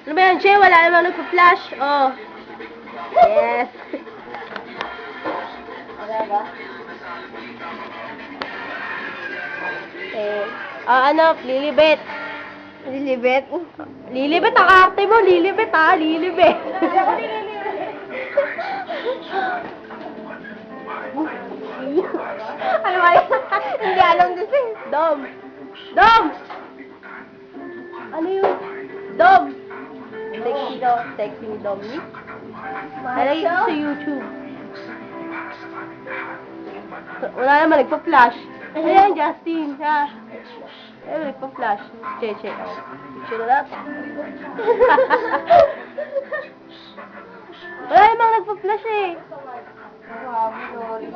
Ano ba yan, Che? Wala namang nagpa-flash. Oh. Yes. Wala ba? Ano? Lilibet. Lilibet? Lilibet ang arte mo. Lilibet ha. Lilibet. Ano ba yun? Hindi alam kasi. Dom. Dom! Ano yun? Dom! Sexy daw. Sexy ni Dominic. Nalagay ko sa YouTube. Wala naman, nagpa-flash. Ayan, Justin, ha? Ayan, nagpa-flash. Che. Picture na natin. Wala namang nagpa-flash eh. Wow, sorry.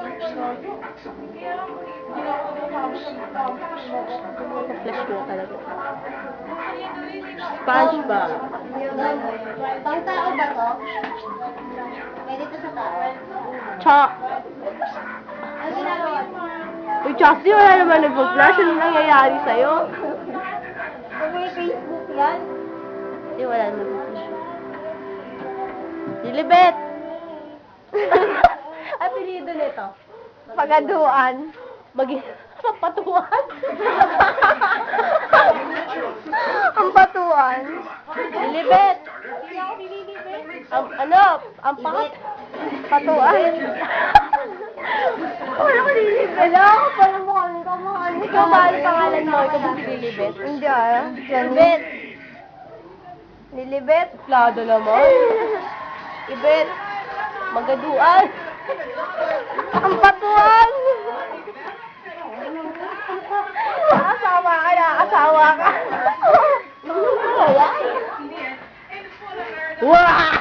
Nagpa-flash ko na talaga. SpongeBob. Pang tao ba to? Pwede to sa tao? Chok. Ano ginagawa mo? Uy, Justin, wala naman nagpa-flash. Ano nangyayari sa'yo? Kung may Facebook yan? Hindi, wala naman nagpa-flash. Lilibet! Apelido nito. Pagaduan. Patuan? Ang patuan. Lilibet! Ang pangat. Patuan. Wala ko lilibet. Wala ako pala mukha nito. Ikaw ba ang pangalan mo? Ikaw ba si Lilibet? Hindi ah. Lilibet! Lilibet. Plado naman. Ibet! Magaduan! Ang patuan. Nakakasawa ka, nakakasawa ka. Wow!